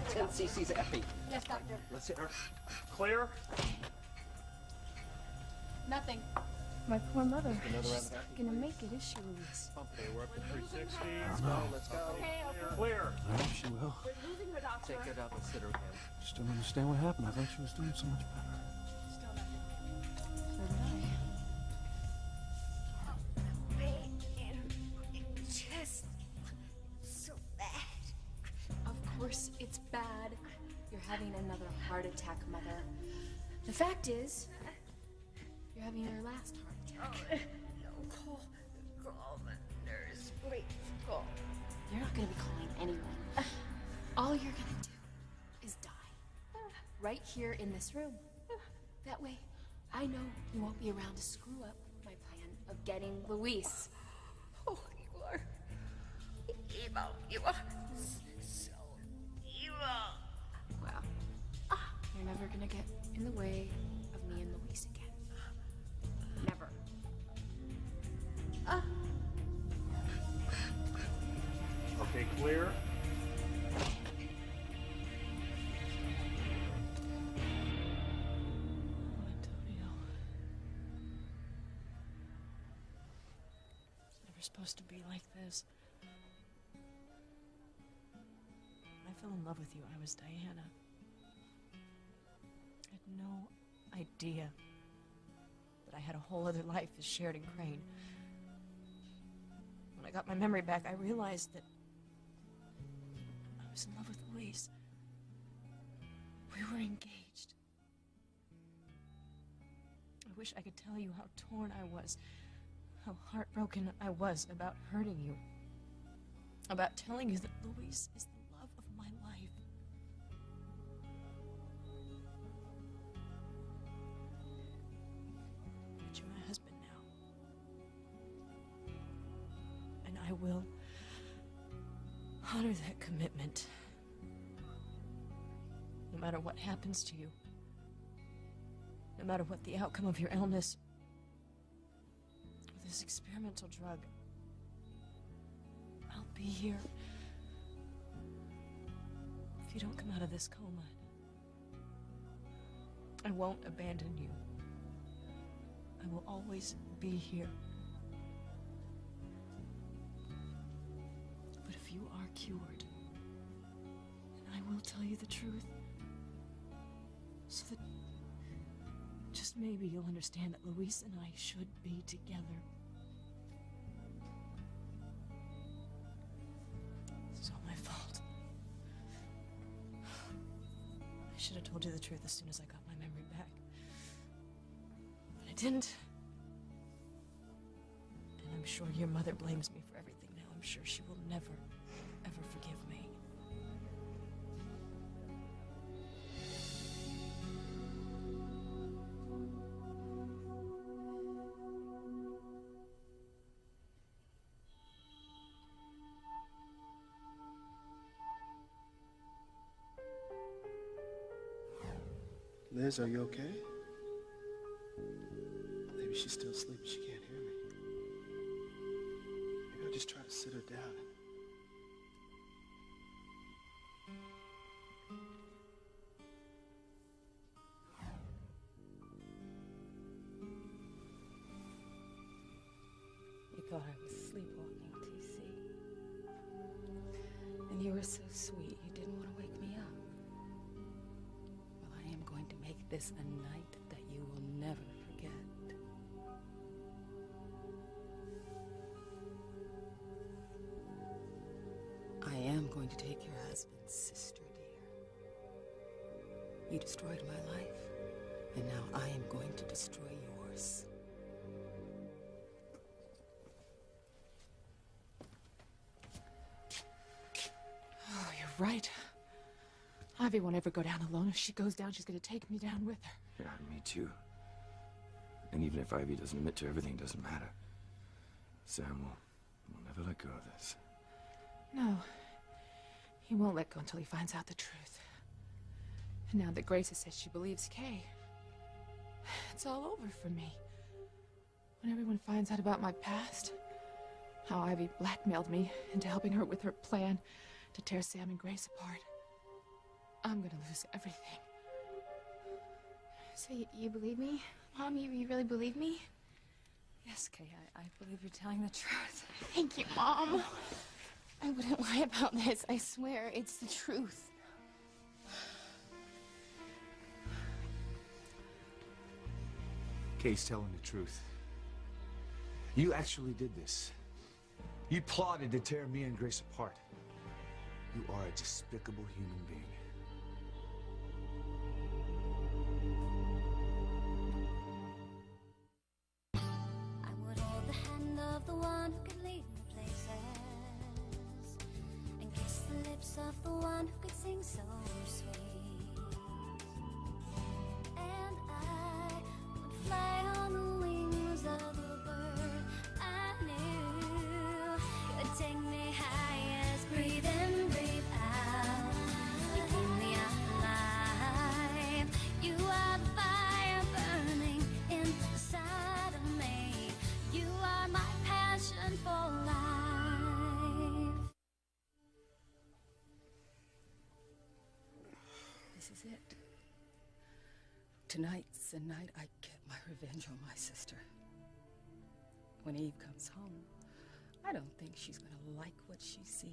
10 cc's of epi. Yes, doctor. Let's hit her. Clear? Nothing. My poor mother. Another She's not gonna make it, is she, Louise? Okay, we're up to 360. Let's go. Okay, okay. Clear. I hope she will. We're losing her, doctor. Take her up and sit her again. Just don't understand what happened. I thought she was doing so much better. Still nothing. So did I. Just so bad. Of course, it's bad. You're having another heart attack, Mother. The fact is, you're having your last heart attack. No, call the nurse. Please, call. You're not gonna be calling anyone. All you're gonna do is die. Right here in this room. That way, I know you won't be around to screw up my plan of getting Luis. Oh, you are evil. You are so evil. Well, you're never gonna get in the way of me and Luis again. Never. Okay, clear. Antonio. It's never supposed to be like this. When I fell in love with you, I was Diana. I had no idea that I had a whole other life as Sheridan Crane. When I got my memory back, I realized that I was in love with Luis. We were engaged. I wish I could tell you how torn I was, how heartbroken I was about hurting you, about telling you that Luis is the love of my life. But you're my husband now. And I will honor that commitment. No matter what happens to you. No matter what the outcome of your illness. Or this experimental drug. I'll be here. If you don't come out of this coma. I won't abandon you. I will always be here. But if you are cured, then I will tell you the truth. So that just maybe you'll understand that Luis and I should be together. This is all my fault. I should have told you the truth as soon as I got my memory back. But I didn't. And I'm sure your mother blames me for everything now. I'm sure she will never, ever forgive me. Liz, are you okay? Maybe she's still asleep. She can't hear me. Maybe I'll just try to sit her down. You thought I was sleepwalking, TC. And you were so sweet, you didn't want to wake me up. Well, I am going to make this a night that you will never forget. I am going to take your husband's sister, dear. You destroyed my life, and now I am going to destroy yours. Oh, you're right. Ivy won't ever go down alone. If she goes down, she's gonna take me down with her. Yeah, me too. And even if Ivy doesn't admit to everything, it doesn't matter. Sam will never let go of this. No. He won't let go until he finds out the truth. And now that Grace has said she believes Kay, it's all over for me. When everyone finds out about my past, how Ivy blackmailed me into helping her with her plan to tear Sam and Grace apart. I'm gonna lose everything. So you believe me? Mom, you really believe me? Yes, Kay, I believe you're telling the truth. Thank you, Mom. I wouldn't lie about this. I swear, it's the truth. Kay's telling the truth. You actually did this. You plotted to tear me and Grace apart. You are a despicable human being. I would hold the hand of the one who could lead me places, and kiss the lips of the one who could sing so sweet. And I would fly on the wings of the bird I knew could take me highest. Breathe in, breathe out. You keep me alive. You are the fire burning inside of me. You are my passion for life. This is it. Tonight's the night I get my revenge on my sister. When Eve comes home, I don't think she's gonna like what she sees.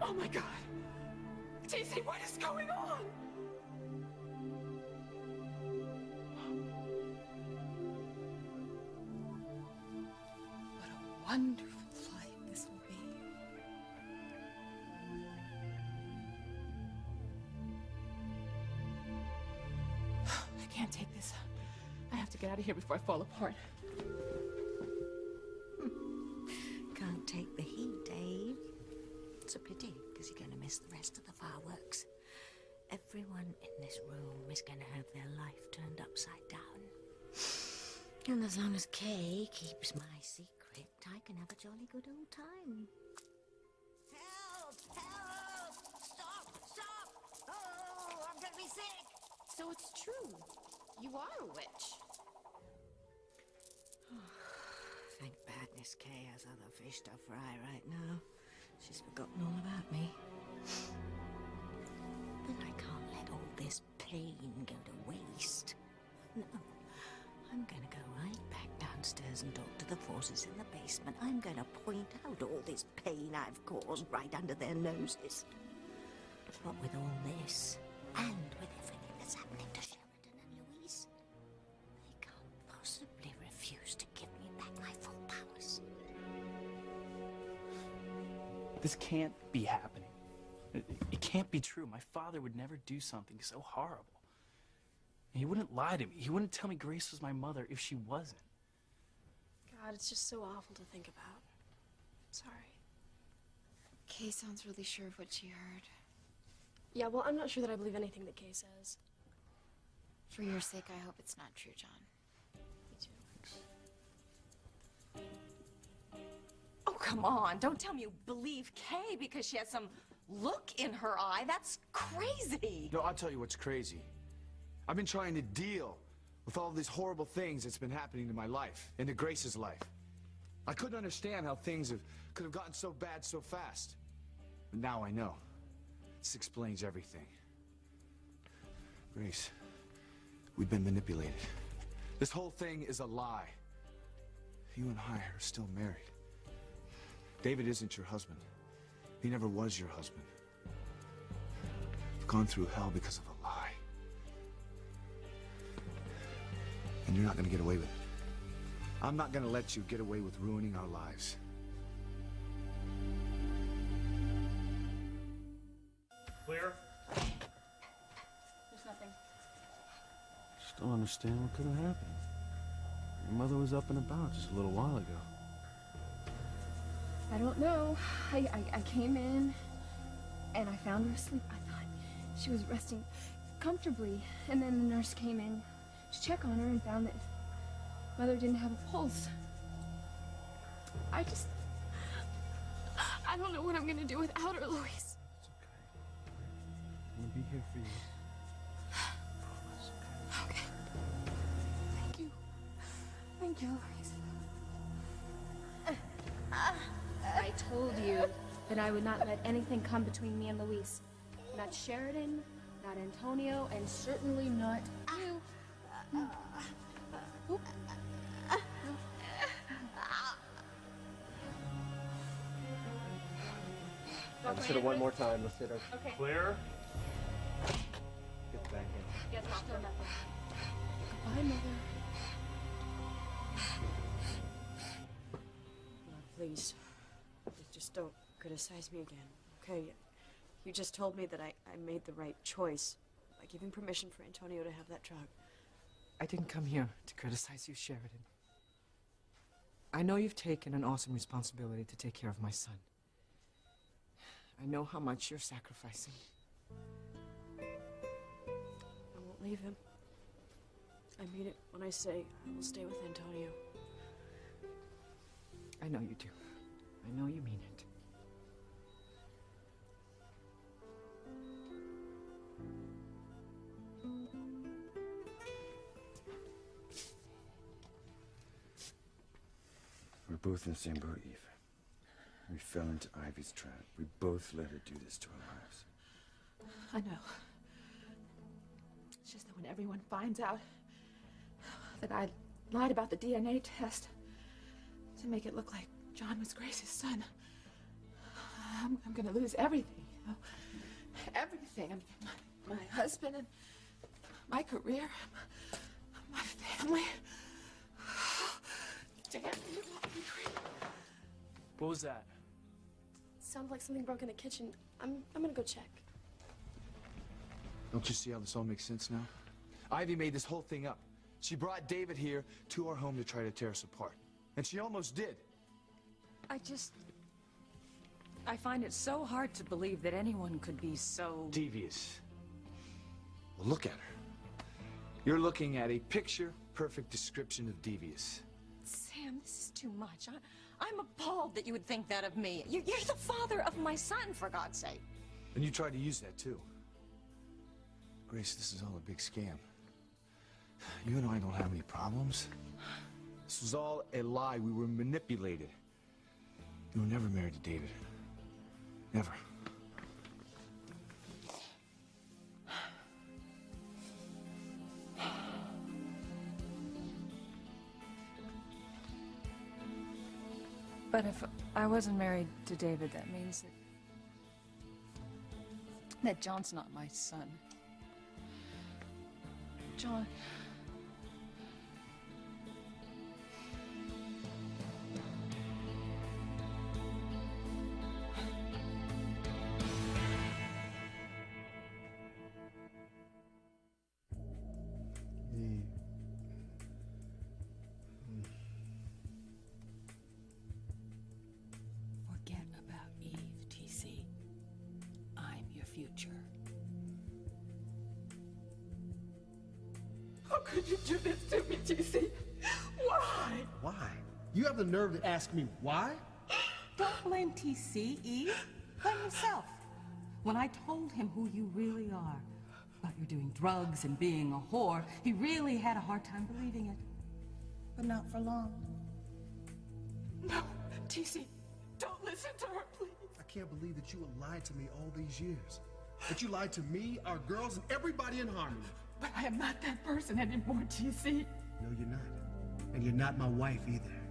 Oh my God! Daisy, what is going on? What a wonderful life this will be. I can't take this. I have to get out of here before I fall apart. Can't take the heat, Dave. It's a pity, because you're going to miss the rest of the fireworks. Everyone in this room is going to have their life turned upside down. And as long as Kay keeps my secret, I can have a jolly good old time. Help! Help! Stop! Stop! Oh, I'm going to be sick! So it's true. You are a witch. Thank badness Kay has other fish to fry right now. She's forgotten all about me. But I can't let all this pain go to waste. No. I'm gonna go right back downstairs and talk to the forces in the basement. I'm gonna point out all this pain I've caused right under their noses. But with all this, and with everything that's happening to Sheridan and Louise, they can't possibly refuse to give me back my full powers. This can't be happening. It can't be true. My father would never do something so horrible. He wouldn't lie to me. He wouldn't tell me Grace was my mother if she wasn't. God, it's just so awful to think about. Sorry. Kay sounds really sure of what she heard. Yeah, well, I'm not sure that I believe anything that Kay says. For your sake, I hope it's not true, John. Me too. Oh, come on. Don't tell me you believe Kay because she has some look in her eye. That's crazy. No, I'll tell you what's crazy. I've been trying to deal with all these horrible things that's been happening to my life and to Grace's life. I couldn't understand how things could have gotten so bad so fast. But now I know. This explains everything. Grace, we've been manipulated. This whole thing is a lie. You and I are still married. David isn't your husband. He never was your husband. You've gone through hell because of a lie. And you're not gonna get away with it. I'm not gonna let you get away with ruining our lives. Clear? There's nothing. Just don't understand what could have happened. Your mother was up and about just a little while ago. I don't know. I came in and I found her asleep. I thought she was resting comfortably. And then the nurse came in to check on her and found that Mother didn't have a pulse. I I don't know what I'm gonna do without her, Luis. It's okay. I'm gonna be here for you. Okay. Thank you. Thank you, Luis. I told you that I would not let anything come between me and Luis. Not Sheridan, not Antonio, and certainly not you. Oop. Consider one more time. Let's sit. Okay. Clear. Get back in. Yes, Doctor. Goodbye, Mother. Please, just don't criticize me again, okay? You just told me that I made the right choice by giving permission for Antonio to have that drug. I didn't come here to criticize you, Sheridan. I know you've taken an awesome responsibility to take care of my son. I know how much you're sacrificing. I won't leave him. I mean it when I say I will stay with Antonio. I know you do. I know you mean it. We're both in the same boat, Eve. We fell into Ivy's trap. We both let her do this to our lives. I know. It's just that when everyone finds out that I lied about the DNA test to make it look like John was Grace's son, I'm gonna lose everything, you know? Everything. I mean, my husband and my career, my family. Damn you. What was that? Sounded like something broke in the kitchen. I'm gonna go check. Don't you see how this all makes sense now? Ivy made this whole thing up. She brought David here to our home to try to tear us apart. And she almost did. I find it so hard to believe that anyone could be so... devious. Well, look at her. You're looking at a picture-perfect description of devious. Sam, this is too much. I'm appalled that you would think that of me. You're the father of my son, for God's sake. And you tried to use that, too. Grace, this is all a big scam. You and I don't have any problems. This was all a lie. We were manipulated. You were never married to David. Never. But if I wasn't married to David, that means that John's not my son. John... Forget about Eve, TC. I'm your future. How could you do this to me, TC? Why? Why? You have the nerve to ask me why? Don't blame TC, Eve. Blame yourself. When I told him who you really are, about you doing drugs and being a whore, he really had a hard time believing it. But not for long. No, TC, don't listen to her, please. I can't believe that you lied to me all these years. That you lied to me, our girls, and everybody in Harmony. But I am not that person anymore, TC. No, you're not. And you're not my wife either.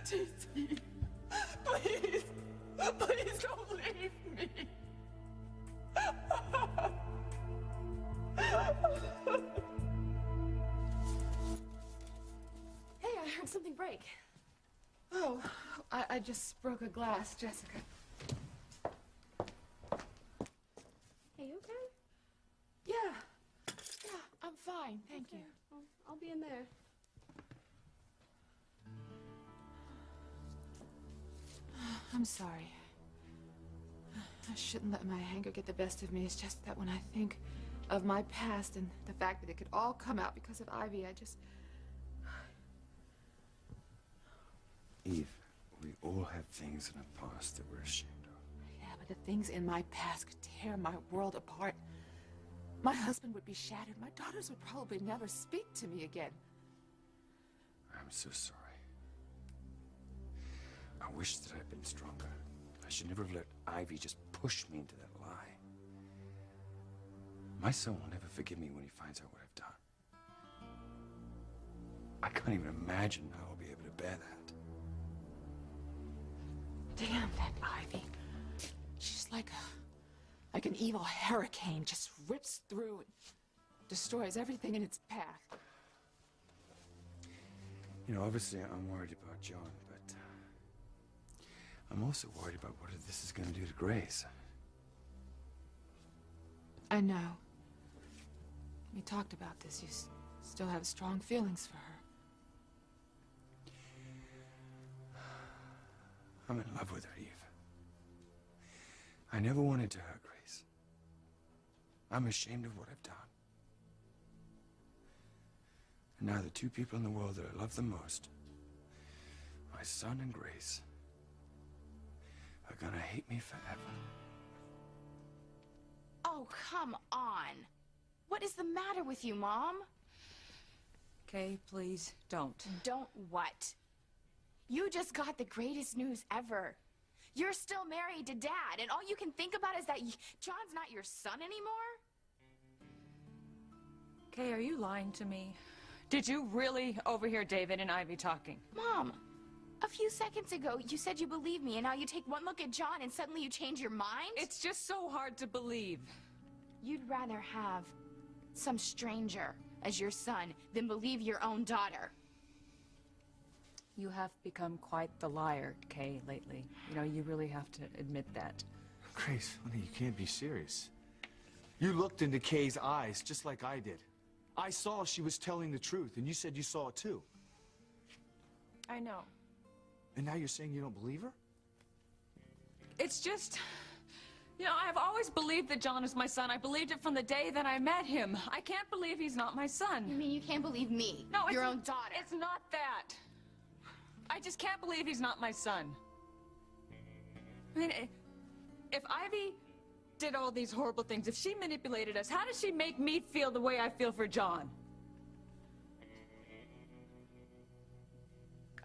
TC, please, please don't leave me. Hey, I heard something break. Oh, I just broke a glass, Jessica. Hey, you okay? Yeah, I'm fine, thank you. I'll be in there. I'm sorry. I shouldn't let my anger get the best of me. It's just that when I think of my past and the fact that it could all come out because of Ivy, I just... Eve, all have things in our past that we're ashamed of. Yeah, but the things in my past could tear my world apart. My husband would be shattered. My daughters would probably never speak to me again. I'm so sorry. I wish that I'd been stronger. I should never have let Ivy just push me into that lie. My son will never forgive me when he finds out what I've done. I can't even imagine how I'll be able to bear that. Damn that Ivy. She's like an evil hurricane, just rips through and destroys everything in its path. You know, obviously I'm worried about John, but I'm also worried about what this is going to do to Grace. I know. We talked about this. You still have strong feelings for her. I'm in love with her, Eve. I never wanted to hurt Grace. I'm ashamed of what I've done. And now the two people in the world that I love the most, my son and Grace, are gonna hate me forever. Oh, come on. What is the matter with you, Mom? Kay, please, don't. Don't what? You just got the greatest news ever. You're still married to Dad, and all you can think about is that John's not your son anymore? Kay, are you lying to me? Did you really overhear David and Ivy talking? Mom, a few seconds ago, you said you believed me, and now you take one look at John and suddenly you change your mind? It's just so hard to believe. You'd rather have some stranger as your son than believe your own daughter. You have become quite the liar, Kay, lately. You know, you really have to admit that. Grace, honey, you can't be serious. You looked into Kay's eyes just like I did. I saw she was telling the truth, and you said you saw it too. I know. And now you're saying you don't believe her? It's just... You know, I've always believed that John is my son. I believed it from the day that I met him. I can't believe he's not my son. You mean you can't believe me? No, your own daughter. It's not that. I just can't believe he's not my son. I mean, if Ivy did all these horrible things, if she manipulated us, how does she make me feel the way I feel for John?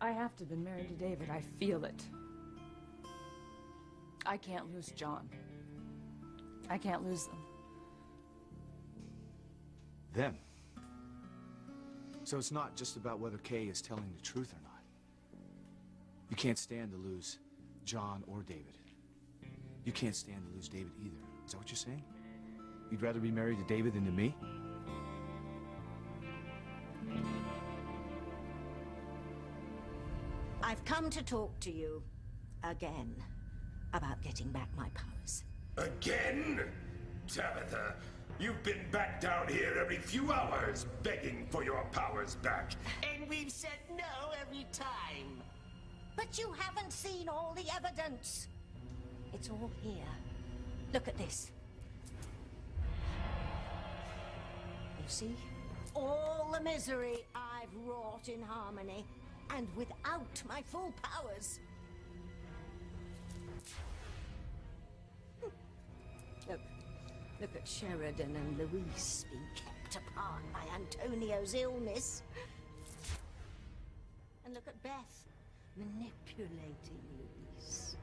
I have to have been married to David. I feel it. I can't lose John. I can't lose them. Them? So it's not just about whether Kay is telling the truth or not. You can't stand to lose John or David. You can't stand to lose David either. Is that what you're saying? You'd rather be married to David than to me? I've come to talk to you again about getting back my powers. Again? Tabitha, you've been back down here every few hours begging for your powers back. And we've said no every time. But you haven't seen all the evidence. It's all here. Look at this. You see? All the misery I've wrought in Harmony, and without my full powers. Look at Sheridan and Luis being kept apart by Antonio's illness. And look at Beth manipulating Luis.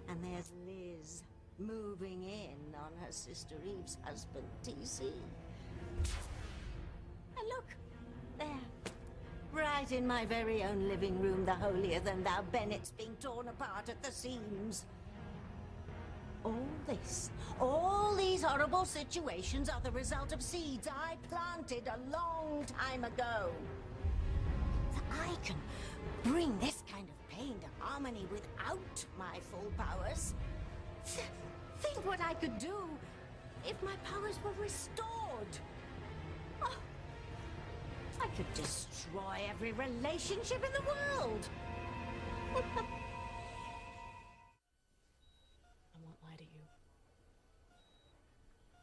And there's Liz moving in on her sister Eve's husband, TC. And look, there, right in my very own living room, the holier-than-thou Bennett's being torn apart at the seams. All this, all these horrible situations are the result of seeds I planted a long time ago. That I can bring this kind of pain to Harmony without my full powers. Think what I could do if my powers were restored. Oh, I could destroy every relationship in the world.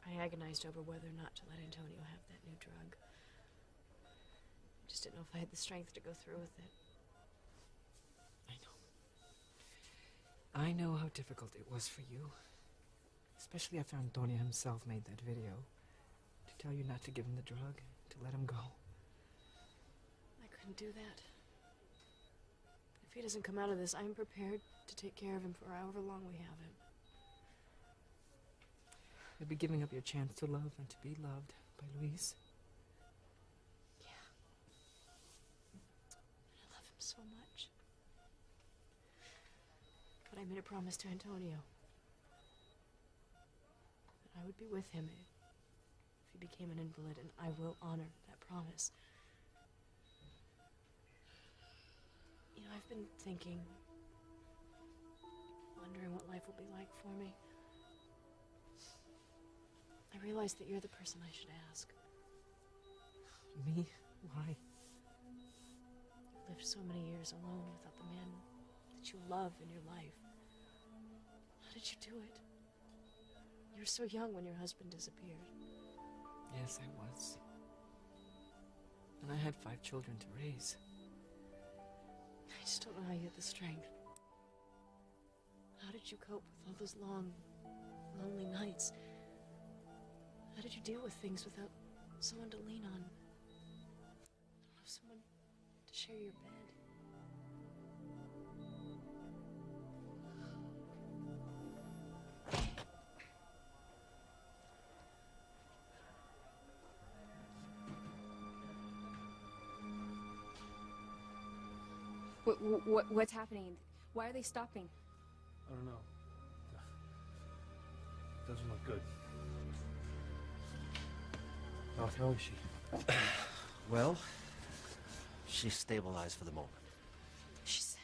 I agonized over whether or not to let Antonio have that new drug. Just didn't know if I had the strength to go through with it. I know how difficult it was for you. Especially after Antonio himself made that video. To tell you not to give him the drug, to let him go. I couldn't do that. If he doesn't come out of this, I'm prepared to take care of him for however long we have him. You'll be giving up your chance to love and to be loved by Luis. Yeah. I love him so much. But I made a promise to Antonio. That I would be with him if he became an invalid, and I will honor that promise. You know, I've been thinking, wondering what life will be like for me. I realize that you're the person I should ask. Me? Why? You lived so many years alone without the man that you love in your life. How did you do it? You were so young when your husband disappeared. Yes, I was. And I had 5 children to raise. I just don't know how you had the strength. How did you cope with all those long, lonely nights? How did you deal with things without someone to lean on? I don't have someone to share your bed. What's happening? Why are they stopping? I don't know. Doesn't look good. Oh, how is she? Well, she's stabilized for the moment. She's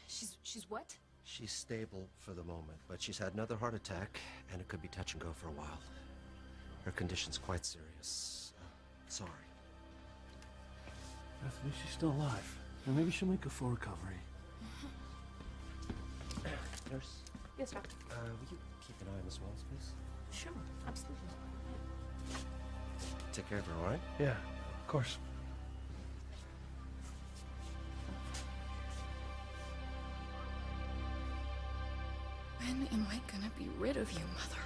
what? She's stable for the moment, but she's had another heart attack, and it could be touch and go for a while. Her condition's quite serious. Sorry. Bethany, she's still alive. And maybe she'll make a full recovery. Nurse? Yes, doctor. Will you keep an eye on Miss Wells, please? Sure, absolutely. Take care of her, all right? Yeah, of course. When am I gonna be rid of you, Mother?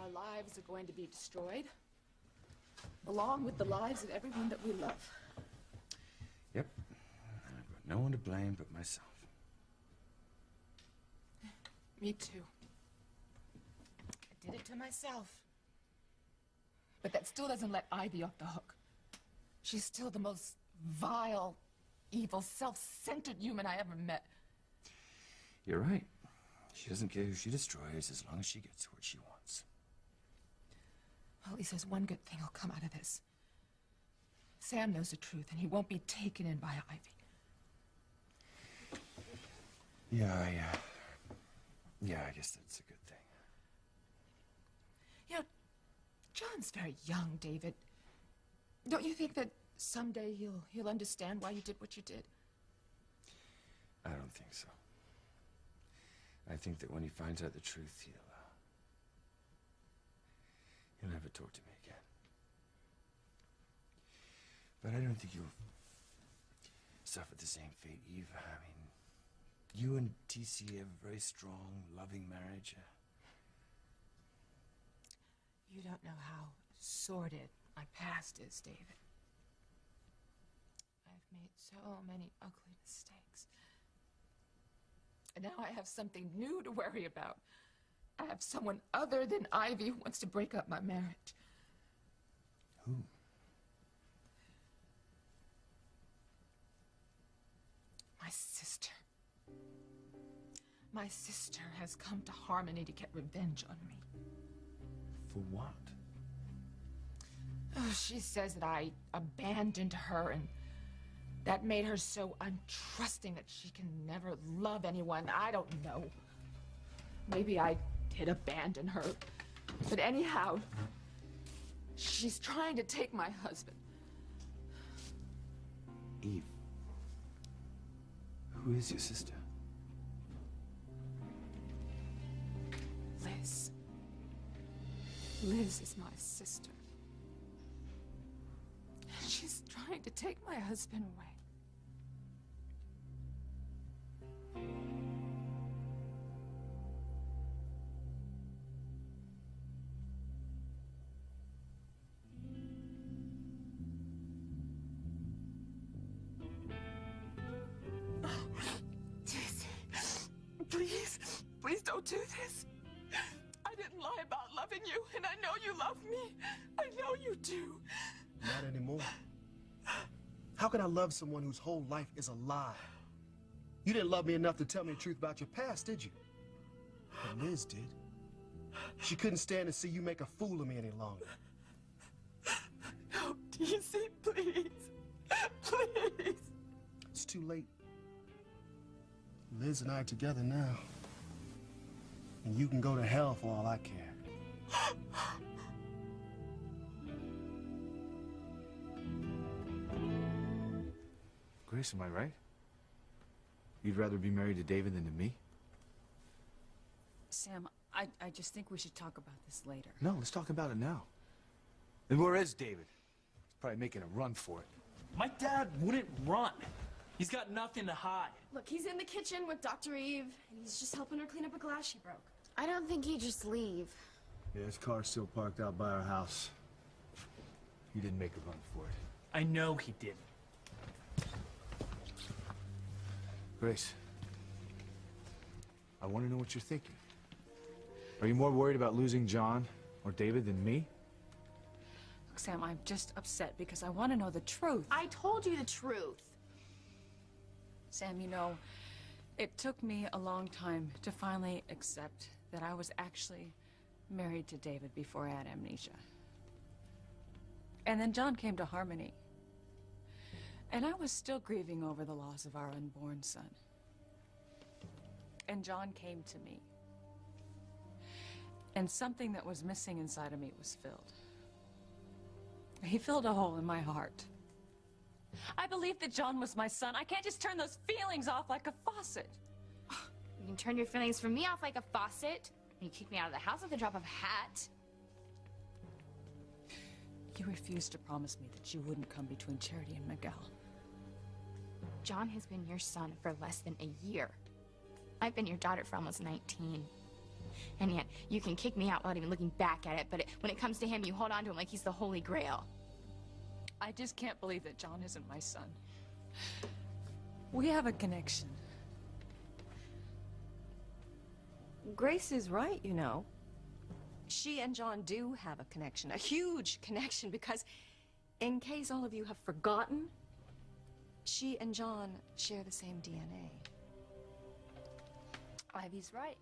Our lives are going to be destroyed, along with the lives of everyone that we love. Yep. I've got no one to blame but myself. Me too. I did it to myself. But that still doesn't let Ivy off the hook. She's still the most vile, evil, self-centered human I ever met. You're right. She doesn't care who she destroys as long as she gets what she wants. Well, at least there's one good thing will come out of this. Sam knows the truth, and he won't be taken in by Ivy. Yeah, I guess that's a good thing. You know, John's very young, David. Don't you think that someday he'll understand why you did what you did? I don't think so. I think that when he finds out the truth, he'll never talk to me again. But I don't think you'll suffer the same fate, Eve. I mean, you and TC have a very strong, loving marriage. You don't know how sordid my past is, David. I've made so many ugly mistakes. And now I have something new to worry about. I have someone other than Ivy who wants to break up my marriage. Who? My sister. My sister has come to Harmony to get revenge on me. For what? Oh, she says that I abandoned her, and that made her so untrusting that she can never love anyone. I don't know. Maybe I did abandon her. But anyhow, she's trying to take my husband. Eve. Who is your sister? Liz. Liz is my sister. She's trying to take my husband away. not anymore. How can I love someone whose whole life is a lie? You didn't love me enough to tell me the truth about your past, did you? But Liz did. She couldn't stand to see you make a fool of me any longer. No, DC, please. Please. It's too late. Liz and I are together now. And you can go to hell for all I care. Grace, am I right? You'd rather be married to David than to me? Sam, I just think we should talk about this later. No, let's talk about it now. And where is David? He's probably making a run for it. My dad wouldn't run. He's got nothing to hide. Look, he's in the kitchen with Dr. Eve, and he's just helping her clean up a glass she broke. I don't think he'd just leave. Yeah, his car's still parked out by our house. He didn't make a run for it. I know he didn't. Grace, I want to know what you're thinking. Are you more worried about losing John or David than me? Look, Sam, I'm just upset because I want to know the truth. I told you the truth. Sam, you know, it took me a long time to finally accept that I was actually married to David before I had amnesia. And then John came to Harmony. And I was still grieving over the loss of our unborn son. And John came to me. And something that was missing inside of me was filled. He filled a hole in my heart. I believed that John was my son. I can't just turn those feelings off like a faucet. You can turn your feelings from me off like a faucet. And you kick me out of the house with the drop of a hat. You refused to promise me that you wouldn't come between Charity and Miguel. John has been your son for less than a year. I've been your daughter for almost 19. And yet, you can kick me out without even looking back at it, but when it comes to him, you hold on to him like he's the Holy Grail. I just can't believe that John isn't my son. We have a connection. Grace is right, you know. She and John do have a connection, a huge connection, because in case all of you have forgotten, she and John share the same DNA. Ivy's right.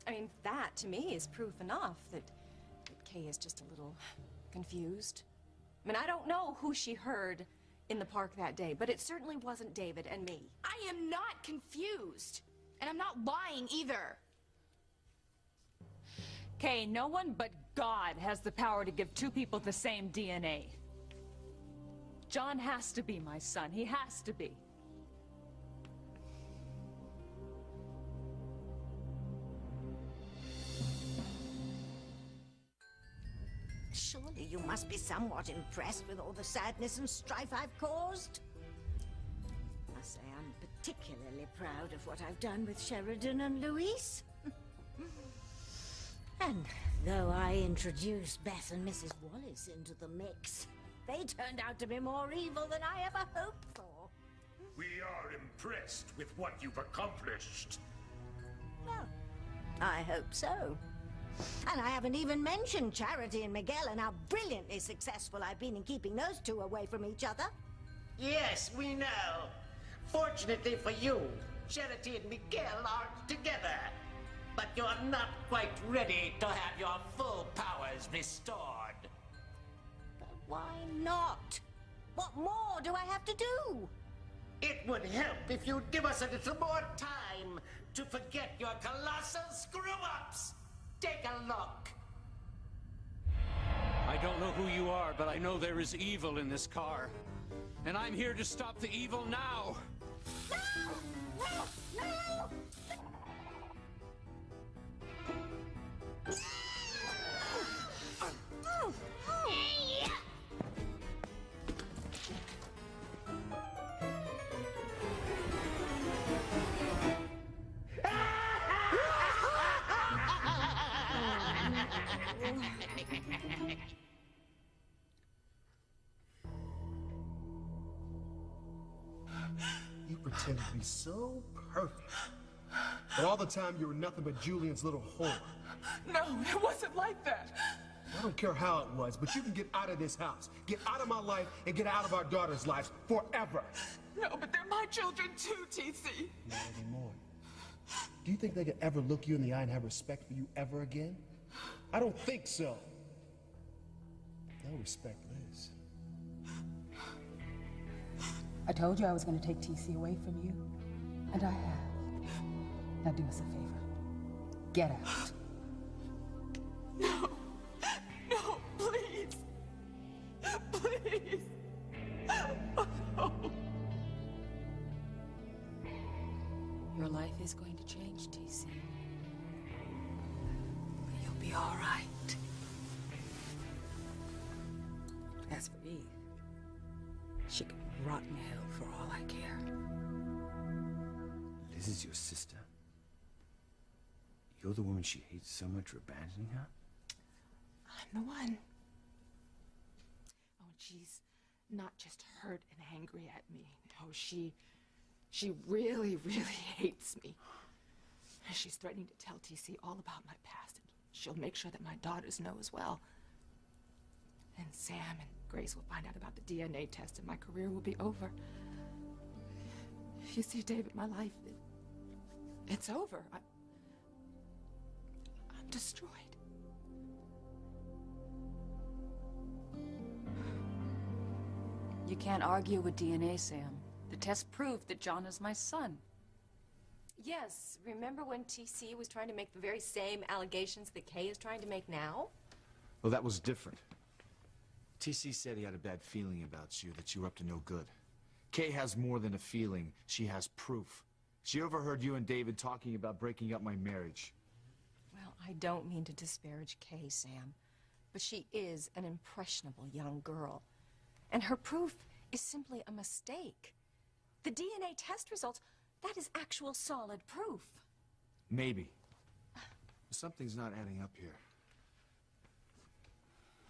I mean, that, to me, is proof enough that Kay is just a little confused. I mean, I don't know who she heard in the park that day, but it certainly wasn't David and me. I am not confused. And I'm not lying either. Kay, no one but God has the power to give two people the same DNA. John has to be my son. He has to be. Surely you must be somewhat impressed with all the sadness and strife I've caused. I must say I'm particularly proud of what I've done with Sheridan and Luis. And though I introduced Beth and Mrs. Wallace into the mix, they turned out to be more evil than I ever hoped for. We are impressed with what you've accomplished. Well, I hope so. And I haven't even mentioned Charity and Miguel and how brilliantly successful I've been in keeping those two away from each other. Yes, we know. Fortunately for you, Charity and Miguel are together. But you're not quite ready to have your full powers restored. But why not? What more do I have to do? It would help if you'd give us a little more time to forget your colossal screw-ups. Take a look. I don't know who you are, but I know there is evil in this car. And I'm here to stop the evil now. No! No! No! You pretend to be so perfect. But all the time you were nothing but Julian's little whore. No, it wasn't like that. I don't care how it was, but you can get out of this house. Get out of my life and get out of our daughters' lives forever. No, but they're my children too, TC. Not anymore. Do you think they could ever look you in the eye and have respect for you ever again? I don't think so. They'll respect Liz. I told you I was going to take TC away from you, and I have. Now do us a favor. Get out. No. No, please. Please. Oh. Your life is going to change, TC. You'll be all right. As for Eve, she can rot in hell for all I care. Liz is your sister? You're the woman she hates so much for abandoning her? I'm the one. Oh, and she's not just hurt and angry at me. No, she really, really hates me. She's threatening to tell TC all about my past, and she'll make sure that my daughters know as well. And Sam and Grace will find out about the DNA test, and my career will be over. You see, David, my life, it's over. I'm destroyed. You can't argue with DNA, Sam. The test proved that John is my son. Yes, remember when TC was trying to make the very same allegations that Kay is trying to make now? Well, that was different. TC said he had a bad feeling about you, that you were up to no good. Kay has more than a feeling. She has proof. She overheard you and David talking about breaking up my marriage. Well, I don't mean to disparage Kay, Sam, but she is an impressionable young girl. And her proof is simply a mistake. The DNA test results, that is actual solid proof. Maybe. Something's not adding up here.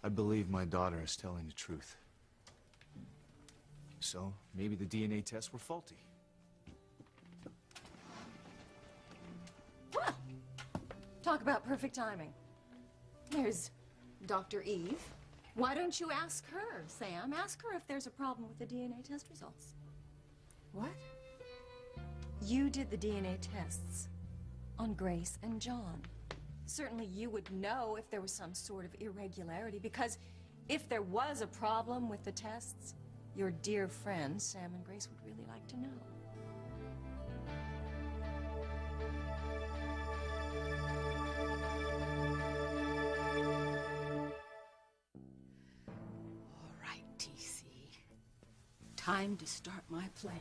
I believe my daughter is telling the truth. So, maybe the DNA tests were faulty. Well, talk about perfect timing. There's Dr. Eve. Why don't you ask her, Sam? Ask her if there's a problem with the DNA test results. What? You did the DNA tests on Grace and John. Certainly you would know if there was some sort of irregularity, because if there was a problem with the tests, your dear friends, Sam and Grace, would really like to know. All right, TC. Time to start my plan.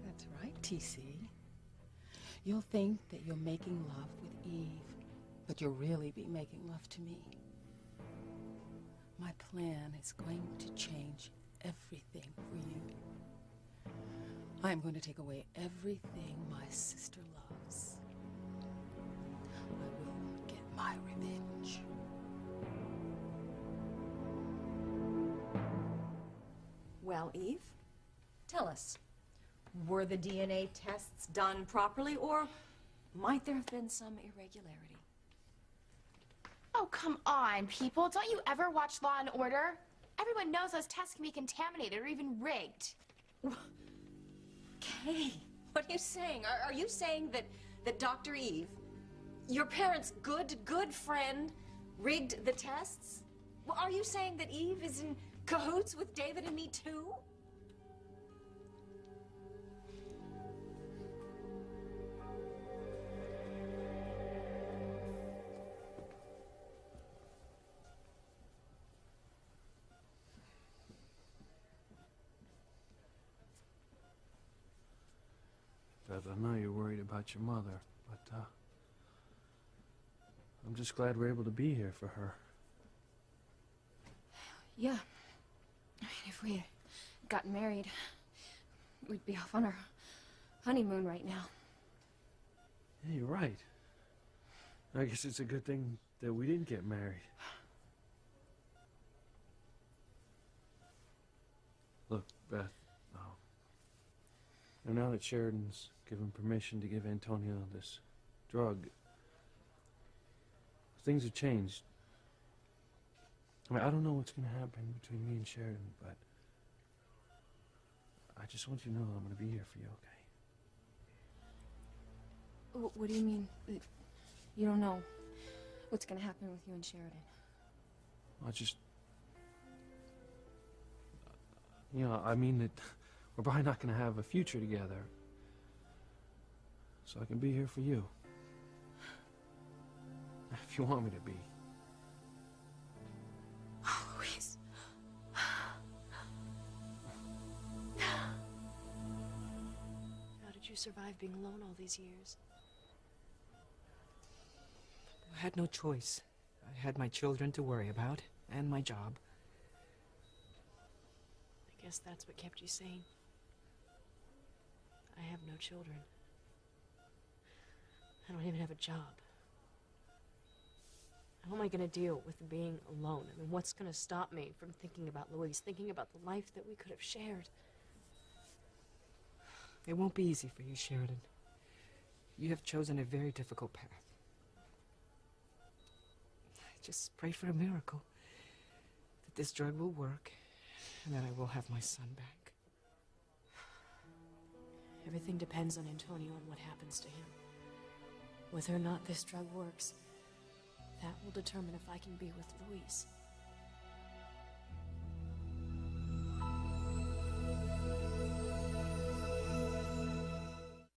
That's right, TC. You'll think that you're making love with Eve, but you'll really be making love to me. My plan is going to change everything for you. I'm going to take away everything my sister loves. I will get my revenge. Well, Eve, tell us, were the DNA tests done properly, or might there have been some irregularity? Oh, come on, people. Don't you ever watch Law and Order? Everyone knows those tests can be contaminated or even rigged. Kay, what are you saying? Are you saying that Dr. Eve, your parents' good friend, rigged the tests? Well, are you saying that Eve is in cahoots with David and me too? Beth, I know you're worried about your mother, but, I'm just glad we're able to be here for her. Yeah. I mean, if we had gotten married, we'd be off on our honeymoon right now. Yeah, you're right. I guess it's a good thing that we didn't get married. Beth, and now that Sheridan's given permission to give Antonio this drug, things have changed. I mean, I don't know what's going to happen between me and Sheridan, but I just want you to know I'm going to be here for you, okay? What do you mean? You don't know what's gonna happen with you and Sheridan? I mean that we're probably not going to have a future together. So I can be here for you. If you want me to be. Oh, Luis. How did you survive being alone all these years? I had no choice. I had my children to worry about, and my job. I guess that's what kept you sane. I have no children. I don't even have a job. How am I gonna deal with being alone? I mean, what's gonna stop me from thinking about Luis, thinking about the life that we could have shared? It won't be easy for you, Sheridan. You have chosen a very difficult path. Just pray for a miracle. That this drug will work, and that I will have my son back. Everything depends on Antonio and what happens to him. Whether or not this drug works, that will determine if I can be with Luis.